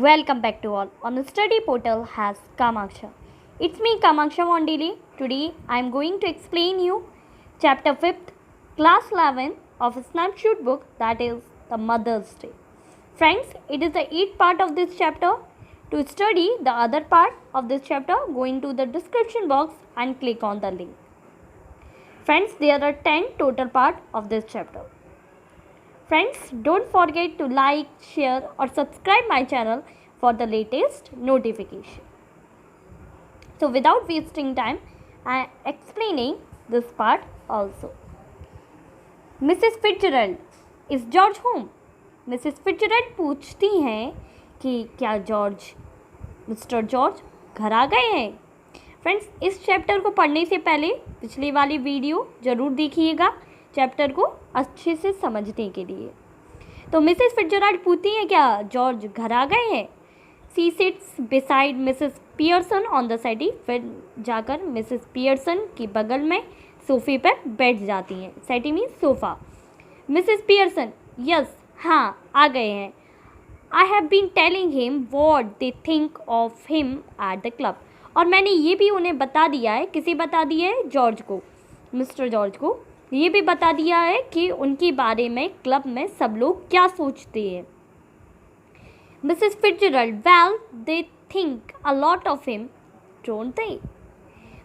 Welcome back to all on the study portal has Kamaksha. It's me Kamaksha Mondili. Today I am going to explain you chapter 5th class 11 of a snapshot book, that is the Mother's Day. Friends, it is the 8th part of this chapter. To study the other part of this chapter, go into the description box and click on the link. Friends, there are 10 total part of this chapter. Friends, don't forget to like, share or subscribe my channel for the latest notification. So without wasting time, I am explaining this part also. Mrs. Fitzgerald, is George home? Mrs. Fitzgerald पूछती हैं कि क्या George mister George घर आ गए हैं. Friends, इस chapter को पढ़ने से पहले पिछली वाली वीडियो ज़रूर देखिएगा चैप्टर को अच्छे से समझने के लिए. तो मिसेस फिट्जराल्ड पूछती हैं क्या जॉर्ज घर आ गए हैं. She sits beside Mrs Pearson on the settee. फिर जाकर मिसेस पियर्सन की बगल में सोफे पर बैठ जाती हैं. Settee means sofa. Mrs Pearson, yes, हाँ आ गए हैं. I have been telling him what they think of him at the club. और मैंने ये भी उन्हें बता दिया है. किसे बता दिया है? जॉर्ज को, मिस्टर जॉर्ज को ये भी बता दिया है कि उनके बारे में क्लब में सब लोग क्या सोचते हैं. Mrs Fitzgerald, well they think a lot of him, don't they.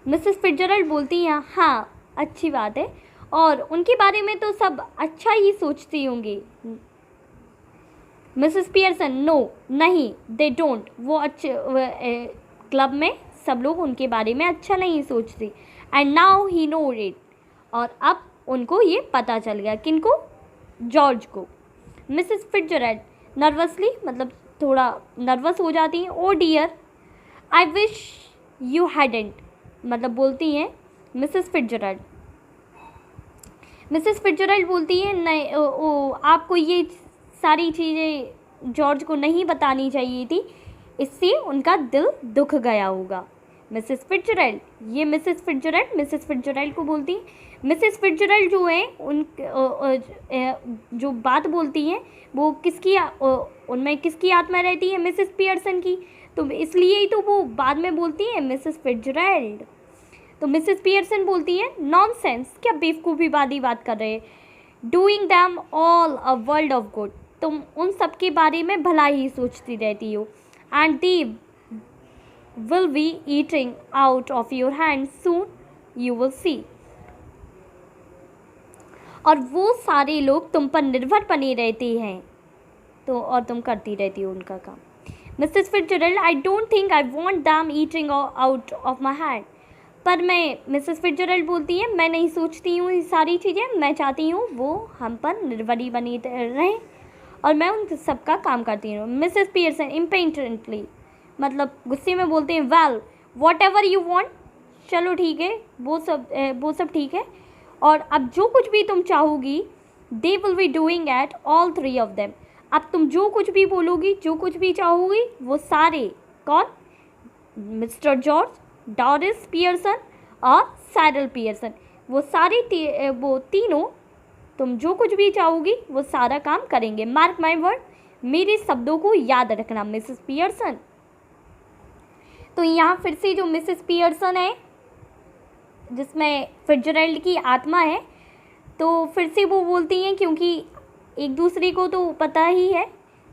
Mrs Fitzgerald बोलती हैं हाँ अच्छी बात है और उनके बारे में तो सब अच्छा ही सोचती होंगी. मिसेस पियर्सन, नो नहीं, दे डोंट. वो अच्छे क्लब में सब लोग उनके बारे में अच्छा नहीं सोचते. And now he know it. और अब उनको ये पता चल गया. किनको? जॉर्ज को. मिसेस फिट्जरल्ड नर्वसली, मतलब थोड़ा नर्वस हो जाती हैं. Oh dear, I wish you hadn't, मतलब बोलती हैं मिसेस फिट्जरल्ड. मिसेस फिट्जरल्ड बोलती हैं नहीं, आपको ये सारी चीज़ें जॉर्ज को नहीं बतानी चाहिए थी, इससे उनका दिल दुख गया होगा. मिसेस फिट्जरल्ड, ये मिसेस फिट्जरल्ड को बोलती हैं. मिसेस फिट्जरल्ड जो है उन जो बात बोलती हैं वो किसकी उनमें किसकी आत्मा रहती है? मिसेस पियर्सन की. तो इसलिए ही तो वो बाद में बोलती हैं मिसेस फिट्जरल्ड. तो मिसेस पियर्सन बोलती है नॉनसेंस, क्या बेवकूफ़ी वाली बात कर रहे हैं. Doing them all a world of good, तुम उन सब के बारे में भला ही सोचती रहती हो. And the will be eating out of your hands soon, you will see. और वो सारे लोग तुम पर निर्भर बने रहते हैं तो और तुम करती रहती हो उनका काम. Mrs Fitzgerald, I don't think I want them eating out of my hand. पर मैं, मिसेस फिट्जरल्ड बोलती है, मैं नहीं सोचती हूँ ये सारी चीज़ें. मैं चाहती हूँ वो हम पर निर्भर ही बनी रहें और मैं उन सबका काम करती हूँ. मिसेस पियर्सन इम्पेशेंटली, मतलब गुस्से में बोलते हैं well what ever you want, चलो ठीक है, वो सब ठीक है. और अब जो कुछ भी तुम चाहोगी, they will be doing at all three of them. अब तुम जो कुछ भी बोलोगी, जो कुछ भी चाहोगी, वो सारे, कौन? मिस्टर जॉर्ज, डॉरिस पियर्सन और सैरल पियर्सन, वो सारे वो तीनों तुम जो कुछ भी चाहोगी वो सारा काम करेंगे. मार्क माई वर्ड, मेरे शब्दों को याद रखना मिसेस पियर्सन. तो यहाँ फिर से जो मिसेस पियर्सन है जिसमें फिट्जरल्ड की आत्मा है, तो फिर से वो बोलती हैं, क्योंकि एक दूसरे को तो पता ही है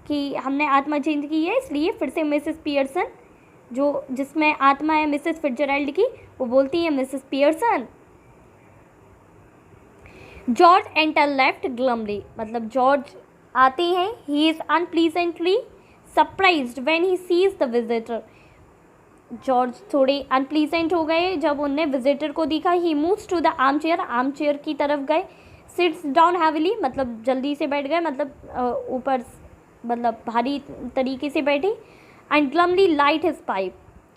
कि हमने आत्मा चेंज की है, इसलिए फिर से मिसेस पियर्सन जो जिसमें आत्मा है मिसेस फिट्जरल्ड की, वो बोलती हैं Mrs Pearson. George enter left glumly, मतलब जॉर्ज आते हैं. He is unpleasantly surprised when he sees the visitor. George थोड़े अनप्लीजेंट हो गए जब उनने विजिटर को देखा. He moves to the armchair की तरफ गए. सिट्स डाउन हैविली, मतलब जल्दी से बैठ गए, मतलब ऊपर, मतलब भारी तरीके से बैठे. And glumly lit his pipe,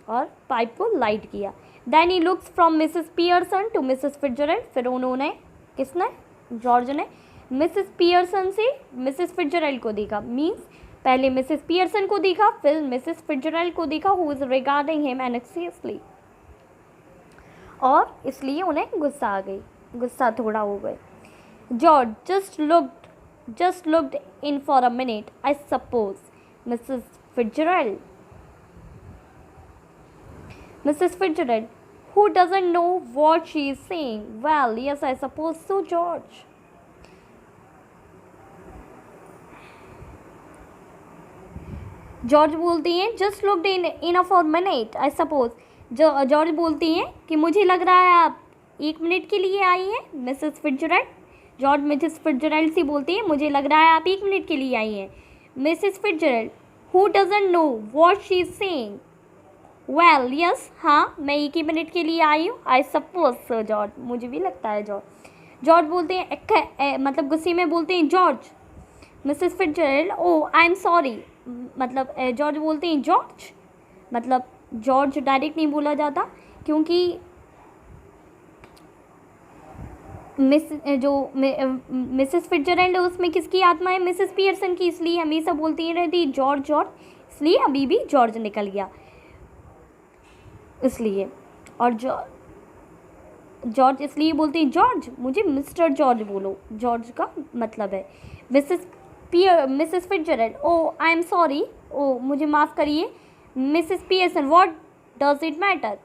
और पाइप को लाइट किया. Then he looks from Mrs Pearson to Mrs Fitzgerald. फिर उन्होंने, किसने? जॉर्ज ने मिसेस पियर्सन से मिसेस फिट्जरल्ड को देखा. मीन्स पहले मिसेस पियर्सन को देखा, फिर मिसेस फिट्जरल्ड को देखा, हु इज रिगार्डिंग हिम एनेक्सियसली. और इसलिए उन्हें गुस्सा आ गई, गुस्सा थोड़ा हो गए. George just looked in for a minute, I suppose. Mrs. Fitzgerald. Mrs. Fitzgerald, who doesn't know what she is saying? Well, yes, I suppose so, George. George बोलती हैं just looked in for minute I suppose. George बोलती हैं कि मुझे लग रहा है आप 1 मिनट के लिए आई हैं Mrs Fitzgerald. George Mrs Fitzgerald से बोलती है मुझे लग रहा है आप 1 मिनट के लिए आई हैं। Mrs Fitzgerald, who doesn't know what she is saying? Well yes, हाँ मैं 1 ही मिनट के लिए आई हूँ। आई सपोज सो जॉर्ज, मुझे भी लगता है जॉर्ज। जॉर्ज बोलते हैं मतलब गुस्से में बोलते हैं George. Mrs Fitzgerald, oh I am sorry, मतलब जॉर्ज बोलते हैं जॉर्ज, मतलब जॉर्ज डायरेक्ट नहीं बोला जाता क्योंकि मिसेस फिट्जरल्ड उसमें किसकी आत्मा है? मिसेस पियर्सन की, इसलिए हमेशा बोलती रहती जॉर्ज जॉर्ज, इसलिए अभी भी जॉर्ज निकल गया इसलिए। और जॉर्ज इसलिए बोलते हैं जॉर्ज, मुझे मिस्टर जॉर्ज बोलो, जॉर्ज का मतलब है। Mrs Fitzgerald, oh I am sorry, oh मुझे माफ़ करिए। Mrs Pearson, what does it matter?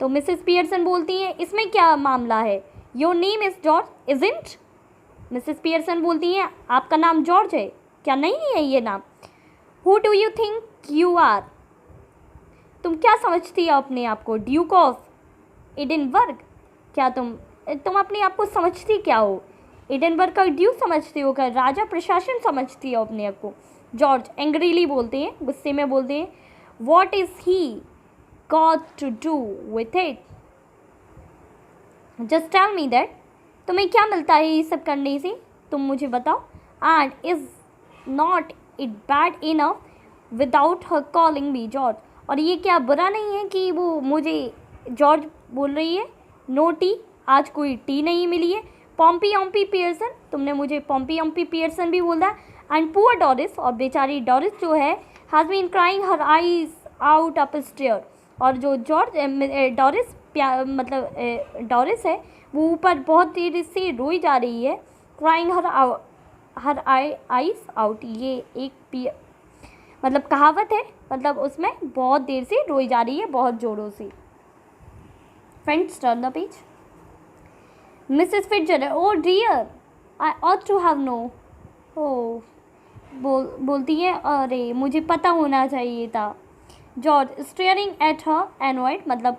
तो मिसेस पियर्सन बोलती हैं इसमें क्या मामला है? Your name is George isn't? Mrs Pearson बोलती हैं आपका नाम जॉर्ज है क्या? नहीं है ये नाम। Who do you think you are? तुम क्या समझती हो अपने आप को? Duke of Edinburgh? क्या तुम अपने आप को समझती क्या हो? एडिनबर्ग का ड्यूक समझती हो क्या? राजा प्रशासन समझती हो अपने आप को? जॉर्ज एंग्रीली बोलते हैं, गुस्से में बोलते हैं what is he got to do with it? Just tell me that, तुम्हें क्या मिलता है ये सब करने से? तुम मुझे बताओ। And is not it bad enough without her calling me George? और ये क्या बुरा नहीं है कि वो मुझे जॉर्ज बोल रही है? नो टी, आज कोई टी नहीं मिली है। पॉम्पी ऑम्पी पियर्सन, तुमने मुझे पॉम्पी ऑम्पी पियर्सन भी बोला। एंड पुअर डॉरिस, और बेचारी डॉरिस जो है has been crying her eyes out up stair. और जो डॉरिस मतलब डॉरिस है वो ऊपर बहुत देर से रोई जा रही है। क्राइंग हर आईज आउट, ये एक मतलब कहावत है, मतलब उसमें बहुत देर से रोई जा रही है, बहुत जोरों से। Friends turn the page. Mrs Fitzgerald, oh dear I ought to have know. Oh बोलती है अरे मुझे पता होना चाहिए था। George staring at her annoyed, मतलब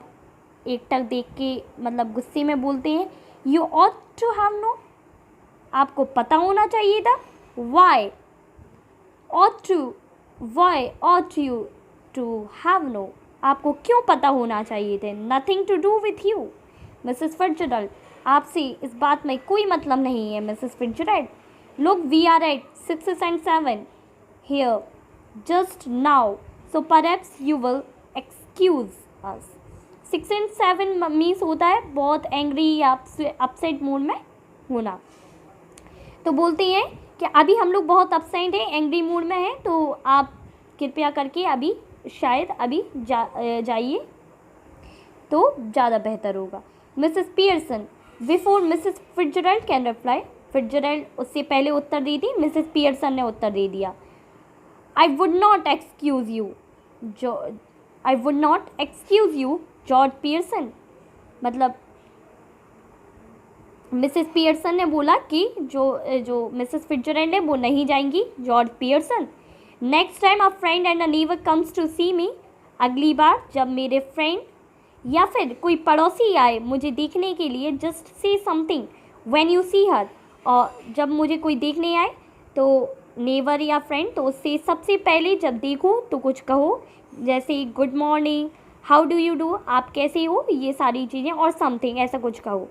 एकटक देख के मतलब गुस्से में बोलते हैं you ought to have know, आपको पता होना चाहिए था। Why ought you to have know, आपको क्यों पता होना चाहिए थे? Nothing to do with you Mrs Fitzgerald, आपसे इस बात में कोई मतलब नहीं है। Mrs Fitzgerald, look we are at 6 and 7 here just now, so perhaps you will excuse us. 6 and 7 means होता है बहुत एंग्री या अपसेट मूड में होना। तो बोलती हैं कि अभी हम लोग बहुत अपसेट हैं, एंग्री मूड में हैं, तो आप कृपया करके अभी शायद अभी जाइए तो ज़्यादा बेहतर होगा। Mrs Pearson, before Mrs Fitzgerald can reply, Fitzgerald उससे पहले उत्तर दी थी, मिसेस पियर्सन ने उत्तर दे दिया। आई would not excuse you George Pearson, मतलब मिसेस पियर्सन ने बोला कि जो मिसेस फिट्जरल्ड है वो नहीं जाएंगी George Pearson. Next time a friend and a neighbour comes to see me, अगली बार जब मेरे फ्रेंड या फिर कोई पड़ोसी आए मुझे देखने के लिए, just say something when you see her, और जब मुझे कोई देखने आए तो नेबर या फ्रेंड, तो उससे सबसे पहले जब देखो तो कुछ कहो, जैसे good morning, how do you do, आप कैसे हो, ये सारी चीज़ें, और समथिंग ऐसा कुछ कहो।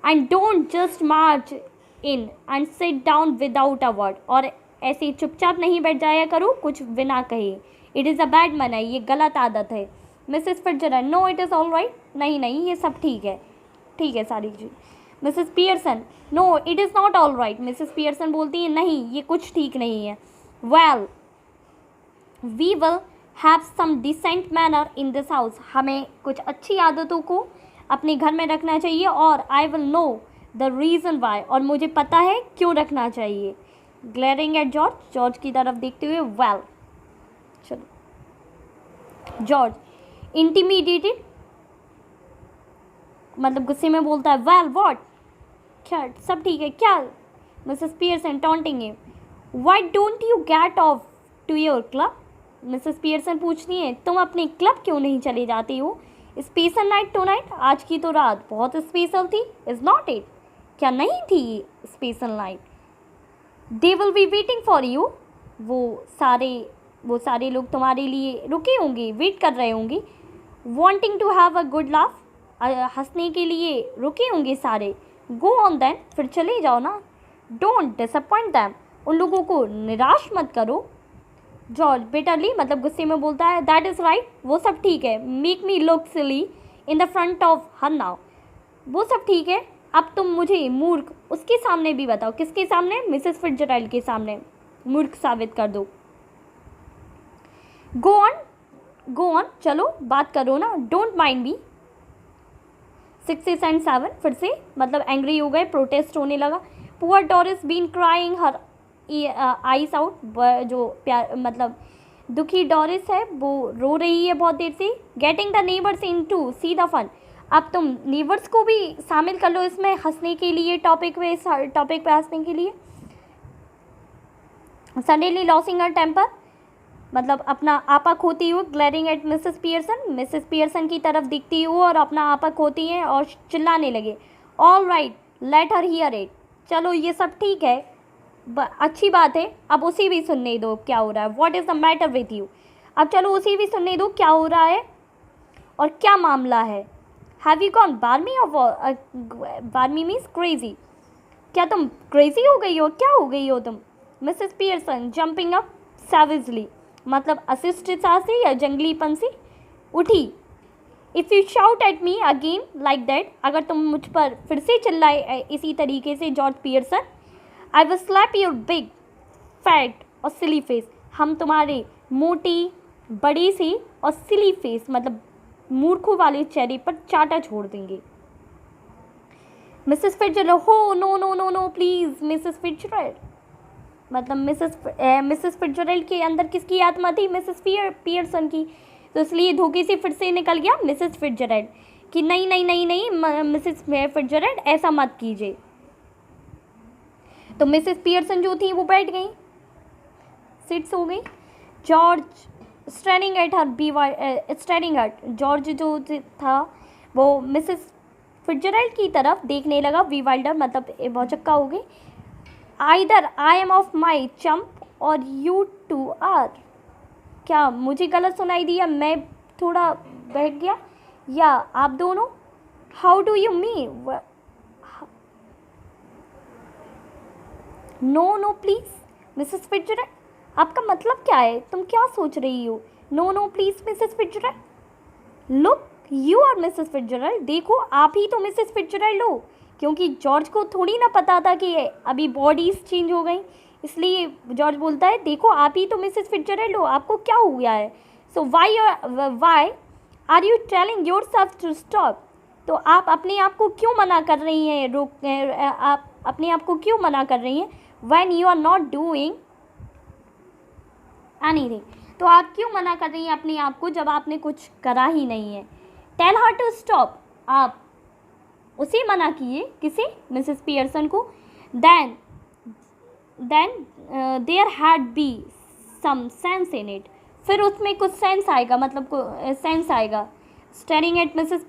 And don't just March in and sit down without a word, और ऐसे चुपचाप नहीं बैठ जाया करो कुछ बिना कहे। It is a bad manner, ये गलत आदत है। Mrs Fitzgerald, no it is all right, नहीं ये सब ठीक है सारी चीज़। Mrs Pearson, no it is not all right, Mrs Pearson बोलती है नहीं ये कुछ ठीक नहीं है। Well we will have some decent manner in this house, हमें कुछ अच्छी आदतों को अपने घर में रखना चाहिए, और I will know the reason why, और मुझे पता है क्यों रखना चाहिए। ग्लेरिंग एट जॉर्ज की तरफ देखते हुए, वेल चलो जॉर्ज इंटीमिडेटेड मतलब गुस्से में बोलता है वेल व्हाट, क्या सब ठीक है क्या? Mrs Pearson taunting him, why don't you get off to your club? Mrs Pearson पूछती हैं तुम अपने क्लब क्यों नहीं चले जाती हो? स्पेशल नाइट टू नाइट, आज की तो रात बहुत स्पेशल थी, इज नॉट इट? क्या नहीं थी special night? They will be waiting for you, वो सारे लोग तुम्हारे लिए रुके होंगे, वेट कर रहे होंगे। Wanting to have a good laugh, हंसने के लिए रुके होंगे सारे। गो ऑन देन, फिर चले जाओ ना। डोंट डिसअपॉइंट दैम, उन लोगों को निराश मत करो। जॉर्ज बिटरली मतलब गुस्से में बोलता है दैट इज़ राइट, वो सब ठीक है। Make me look silly in the front of her now, वो सब ठीक है, अब तुम मुझे मूर्ख उसके सामने भी बताओ। किसके सामने? मिसेस फिट्जराल्ड के सामने मूर्ख साबित कर दो। गो ऑन, चलो बात करो ना। Don't mind me. 6 एंड 7 फिर से मतलब एंग्री हो गए, प्रोटेस्ट होने लगा। Poor Doris been crying her eyes out, जो प्यार मतलब दुखी डोरिस है वो रो रही है बहुत देर से। Getting the neighbours in to see the fun, अब तुम नेबर्स को भी शामिल कर लो इसमें हंसने के लिए, टॉपिक पे हंसने के लिए। सडनली लॉसिंग हर टेम्पर मतलब अपना आपा खोती हुई, ग्लेरिंग एट मिसेस पियर्सन की तरफ दिखती हुई और अपना आपा खोती है और चिल्लाने लगे all right let her here it, चलो ये सब ठीक है, अच्छी बात है, अब उसे भी सुनने दो क्या हो रहा है। What is the matter with you, अब चलो उसे भी सुनने दो क्या हो रहा है और क्या मामला है। Have you gone बार्मी of बार्मी means crazy, क्या तुम क्रेजी हो गई हो, क्या हो गई हो तुम? Mrs Pearson jumping up savagely मतलब अशिष्टता से या जंगलीपन से उठी। If you shout at me again like that, अगर तुम मुझ पर फिर से चिल्लाए इसी तरीके से George Pearson, I will slab your big fat और सिली फेस, हम तुम्हारे मोटी बड़ी सी और सिली फेस मतलब मूर्खों वाले चेहरे पर चाटा छोड़ देंगे। Mrs Fitzgerald, oh no no no no please Mrs Fitzgerald, मतलब मिसेस फिट्जरैल्ड के अंदर किसकी आत्मा थी? मिसेस पियर्सन की, तो इसलिए धोखे से फिर से निकल गया मिसेस फिट्जरैल्ड कि नहीं नहीं नहीं नहीं मिसेस फिट्जरैल्ड ऐसा मत कीजिए। तो मिसेस पियर्सन जो थी वो बैठ गई, सिट्स हो गई। जॉर्ज स्टेरिंग एट जॉर्ज जो था वो मिसेस फिट्जरैल्ड की तरफ देखने लगा, विवाइल्डर मतलब भौचक्का हो गई। Either I am off my chump or you to are, क्या मुझे गलत सुनाई दिया, मैं थोड़ा बैठ गया, या आप दोनों? How do you mean? No no please Mrs Fitzgerald, आपका मतलब क्या है, तुम क्या सोच रही हो? No no please Mrs Fitzgerald, look you are Mrs Fitzgerald, देखो आप ही तो मिसेस फिट्जरैल्ड हो, क्योंकि जॉर्ज को थोड़ी ना पता था कि अभी बॉडीज़ चेंज हो गई, इसलिए जॉर्ज बोलता है देखो आप ही तो मिसेस फिट्जरैल्ड हो, आपको क्या हो गया है? So why are you telling yourself to stop, तो आप अपने आप को क्यों मना कर रही हैं, आप अपने आप को क्यों मना कर रही हैं? When you are not doing anything, तो आप क्यों मना कर रही हैं अपने आप को जब आपने कुछ करा ही नहीं है? टेल हर टू स्टॉप, आप उसे मना किए, किसे? मिसेस पियर्सन को। Then there had be some sense in it, फिर उसमें कुछ सेंस आएगा, मतलब सेंस आएगा। स्टेरिंग एट मिसेस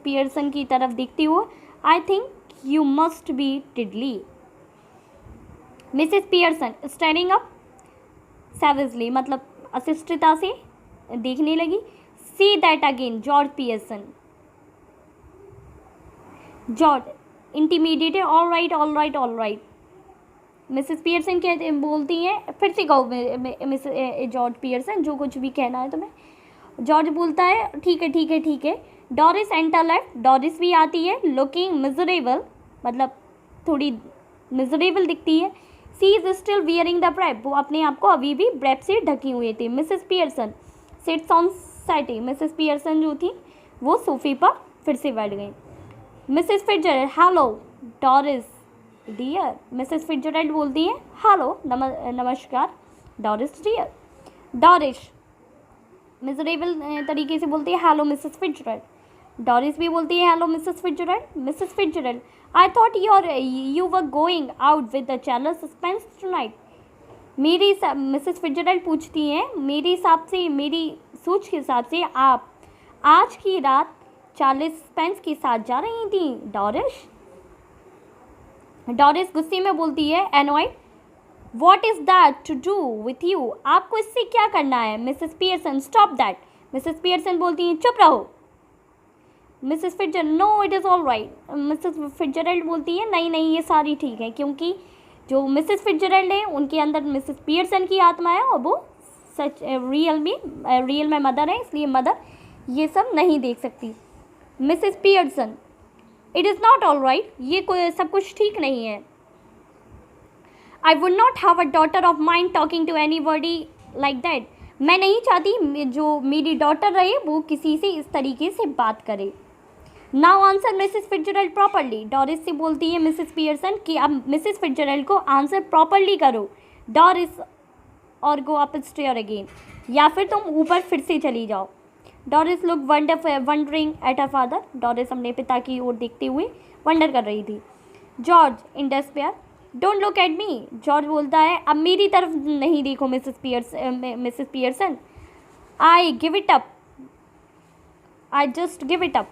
पियर्सन की तरफ देखती हुआ, I think you must be tiddly. Mrs Pearson staring up savagely मतलब अशिष्टता से देखने लगी। See that again George Pearson, George intimidate, all right all right all right. Mrs Pearson कहते बोलती हैं फिर से कहो मिसेस जॉर्ज पियर्सन जो कुछ भी कहना है तुम्हें। जॉर्ज बोलता है ठीक है ठीक है ठीक है। डॉरिस एंटर लेफ्ट, डॉरिस भी आती है, लुकिंग मिजरेबल मतलब थोड़ी मिजरेबल दिखती है। She is still wearing the wrap, वो अपने आप को अभी भी ब्रेप से ढकी हुई थी। Mrs Pearson sits on settee, Mrs Pearson जो थी वो सोफे पर फिर से बैठ गई। Mrs Fitzgerald, hello Doris dear, Mrs Fitzgerald बोलती है हेलो नमस्कार डॉरिस डियर। डॉरिस मिजरेबल तरीके से बोलती है हेलो मिसेस फिट्जरल्ड। डॉरिस भी बोलती है hello Mrs Fitzgerald. Mrs Fitzgerald, I thought you were going out with the challenge suspense tonight. Mrs Fitzgerald पूछती हैं, मेरे हिसाब से, मेरी सोच के हिसाब से आप आज की रात चार्ल्स स्पेंस के साथ जा रही थी डॉरिस। डॉरिस गुस्से में बोलती है annoyed, what is that to do with you, आपको इससे क्या करना है। Mrs Pearson, stop that. Mrs Pearson बोलती हैं, चुप रहो। Mrs Fitzgerald, no it is all right. Mrs Fitzgerald बोलती है, नहीं नहीं, ये सारी ठीक है, क्योंकि जो मिसेस फिट्जरल्ड है उनके अंदर मिसेस पियर्सन की आत्मा है और वो सच रियल में मदर है, इसलिए मदर ये सब नहीं देख सकती। Mrs Pearson, it is not all right, ये कोई सब कुछ ठीक नहीं है। I would not have a daughter of mind talking to anybody like that. मैं नहीं चाहती जो मेरी डॉटर रहे वो किसी से इस तरीके से बात करे। Now answer Mrs Fitzgerald properly. Doris से बोलती है मिसेस पियर्सन कि अब मिसेस फिट्जरल्ड को आंसर प्रॉपरली करो। डॉरिस, और गो अप स्टेयर अगेन, या फिर तुम ऊपर फिर से चली जाओ। Doris look wondering at her father. Doris अपने पिता की ओर देखते हुए वंडर कर रही थी। George in despair, don't look at me. George बोलता है, अब मेरी तरफ नहीं देखो Mrs Pearson. I give it up, I just give it up,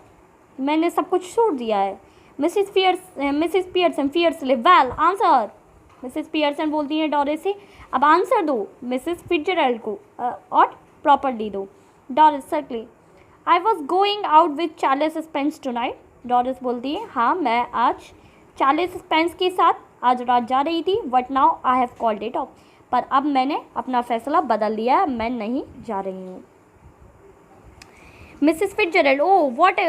मैंने सब कुछ छोड़ दिया है। Mrs Pearson fiercely, well answer. Mrs Pearson बोलती हैं डॉरिस से, अब आंसर दो मिसेस फिट्जरल्ड को और प्रॉपरली दो। Doris, सर्कली, I was going out with Charles Spence tonight. Doris बोलती है, हाँ मैं आज चार्ल्स स्पेंस के साथ आज रात जा रही थी, but now I have called it of, पर अब मैंने अपना फैसला बदल लिया है, मैं नहीं जा रही हूँ। Mrs Fitzgerald, oh what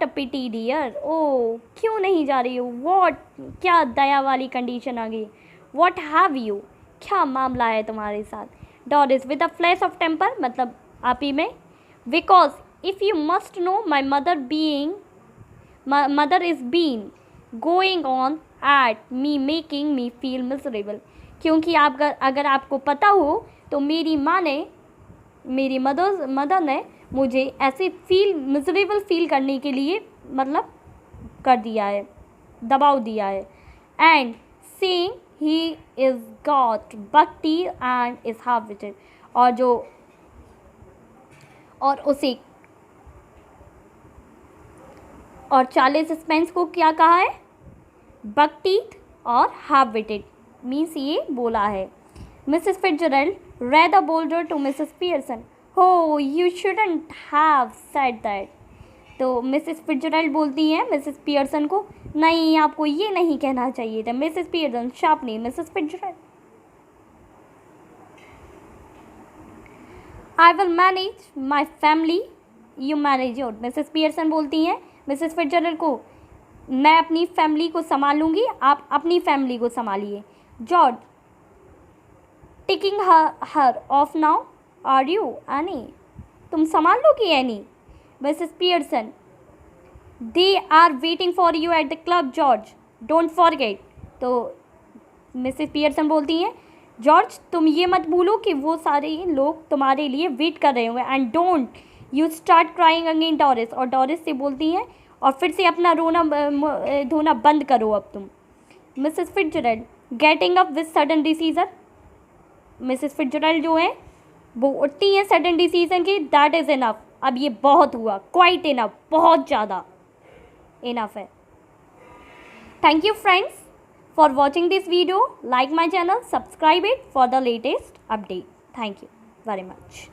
a pity dear, oh क्यों नहीं जा रही हो, व्हाट, क्या दया वाली कंडीशन आ गई, व्हाट हैव यू, क्या मामला है तुम्हारे साथ। Doris with a flash of temper, मतलब आप ही में, because if you must know my mother is been going on at me making me feel miserable. क्योंकि आप अगर आपको पता हो तो मेरी माँ ने, मेरी मदर ने मुझे ऐसे मिजरेबल फील करने के लिए मतलब कर दिया है, दबाव दिया है। And saying he is got भक्ति एंड इज़ हाफ विटेड, और चार्ल्स स्पेंस को क्या कहा है, बकटीथ और हाफ विटेड, मीन्स ये बोला है। Mrs Fitzgerald rather bolder to Mrs Pearson, oh you shouldn't have said that. तो मिसेस फिट्जरल्ड बोलती हैं मिसेस पियर्सन को, नहीं आपको ये नहीं कहना चाहिए था। Mrs Pearson sharply, Mrs Fitzgerald, I will manage my family, you manage your. Mrs Pearson बोलती हैं मिसेस फिट्जरल्ड को, मैं अपनी फैमिली को संभाल लूँगी, आप अपनी फैमिली को संभालिए। George, taking her off now, are you Annie, तुम संभाल लो कि Annie. Mrs Pearson, they are waiting for you at the club George, don't forget. तो मिसेस पियर्सन बोलती हैं, जॉर्ज तुम ये मत भूलो कि वो सारे लोग तुम्हारे लिए वेट कर रहे होंगे। And don't you start crying again Doris, और डॉरिस से बोलती हैं, और फिर से अपना रोना धोना बंद करो अब तुम। Mrs Fitzgerald getting up with sudden decision, Mrs Fitzgerald जो है वो उठती हैं सडन डिसीजन की, दैट इज़ इनफ, अब ये बहुत हुआ, क्वाइट इनफ, बहुत ज़्यादा इनफ है। Thank you friends for watching this video. Like my channel, subscribe it for the latest update. Thank you very much.